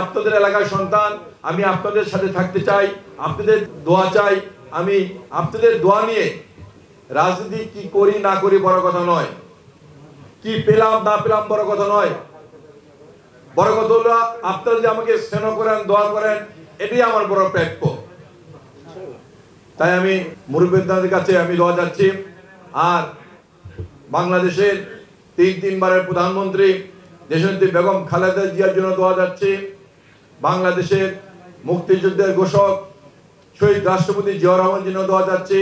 আপনাদের এলাকার সন্তান, আমি আপনাদের সাথে থাকতে চাই, আপনাদের দোয়া চাই। আমি আপনাদের দোয়া নিয়ে রাজনীতি কি করি না করি বড় কথা নয়, কি পেলাম না পেলাম বড় কথা নয়। বড় কথা হলো আপনারা যে আমাকে স্নেহ করেন, দোয়া করেন, এটাই আমার বড় প্রাপ্য। তাই আমি মুরব্বিদের কাছে আমি দোয়া চাচ্ছি। আর বাংলাদেশের তিনবারের প্রধানমন্ত্রী দেশনেত্রী বেগম খালেদা জিয়ার জন্য দোয়া যাচ্ছে। বাংলাদেশের মুক্তিযুদ্ধের ঘোষক শহীদ রাষ্ট্রপতি জিয়াউর রহমানের জন্য দোয়া যাচ্ছে।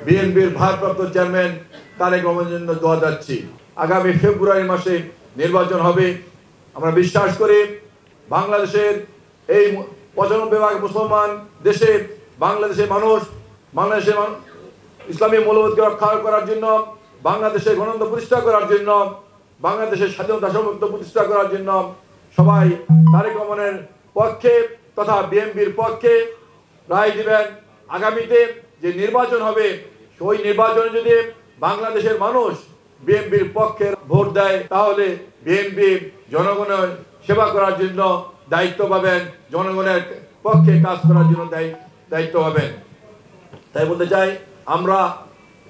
বিএনপির ভারপ্রাপ্ত চেয়ারম্যান তারেক রহমানের জন্য দোয়া যাচ্ছি। আগামী ফেব্রুয়ারি মাসে নির্বাচন হবে। আমরা বিশ্বাস করি বাংলাদেশের এই 95% মুসলমান দেশে বাংলাদেশের মানুষ ইসলামী মূল্যবোধকে রক্ষা করার জন্য, বাংলাদেশের গণতন্ত্র প্রতিষ্ঠা করার জন্য, বাংলাদেশের স্বাধীনতা সমৃদ্ধ প্রতিষ্ঠা করার জন্য সবাই তারেক রহমানের পক্ষে তথা বিএনপির পক্ষে রায় দিবেন। আগামীতে যে নির্বাচন হবে ওই নির্বাচনে যদি বাংলাদেশের মানুষ বিএনপির পক্ষে ভোট দেয় তাহলে বিএনপি জনগণের সেবা করার জন্য দায়িত্ব পাবেন, জনগণের পক্ষে কাজ করার জন্য দায়িত্ব পাবেন। তাই বলতে চাই, আমরা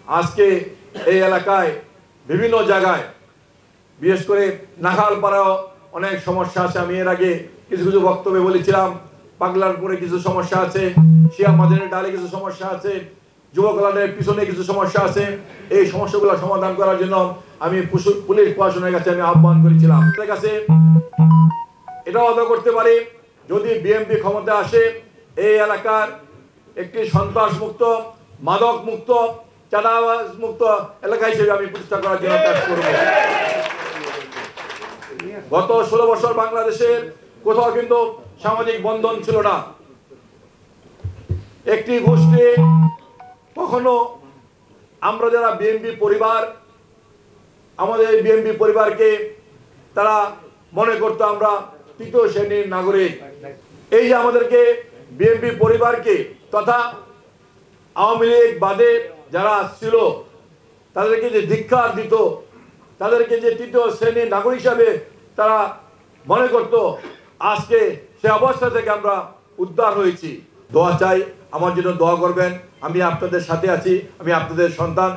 আজকে এই এলাকায় বিভিন্ন জায়গায় বিশেষ করে নাখালপাড়াও অনেক সমস্যা আছে। আমি এর আগে কিছু বক্তব্যে বলেছিলাম, পাগলারপুরে কিছু সমস্যা আছে, শিয়া মাদানের ডালে কিছু সমস্যা আছে, যুব কল্যাণের পিছনে কিছু সমস্যা আছে। এই সমস্যাগুলো সমাধান করার জন্য আমি পুলিশ প্রশাসনের কাছে আমি আহ্বান করেছিলাম। তাদের কাছে এটাও আদায় করতে পারি, যদি বিএনপি ক্ষমতা আসে এই এলাকার একটি সন্ত্রাস মুক্ত, মাদক মুক্ত, চাঁদাবাজ মুক্ত এলাকা হিসেবে আমি প্রতিষ্ঠা করার জন্য কাজ করব। গত 16 বছর বাংলাদেশের কোথাও কিন্তু সামাজিক বন্ধন ছিল না। একটি গোষ্ঠী কখনো আমরা যারা বিএনপি পরিবার, আমাদের বিএনপি পরিবারকে তারা মনে করতো আমরা তৃতীয় শ্রেণীর নাগরিক। এই যে আমাদেরকে বিএনপি পরিবারকে তথা আওয়ামী লীগ বাদে যারা ছিল তাদেরকে যে ধিক্কার দিত, তাদেরকে যে তৃতীয় শ্রেণীর নাগরিক হিসাবে তারা মনে করত, আজকে সে অবস্থা থেকে আমরা উদ্ধার হয়েছি। দোয়া চাই, আমার জন্য দোয়া করবেন। আমি আপনাদের সাথে আছি, আমি আপনাদের সন্তান।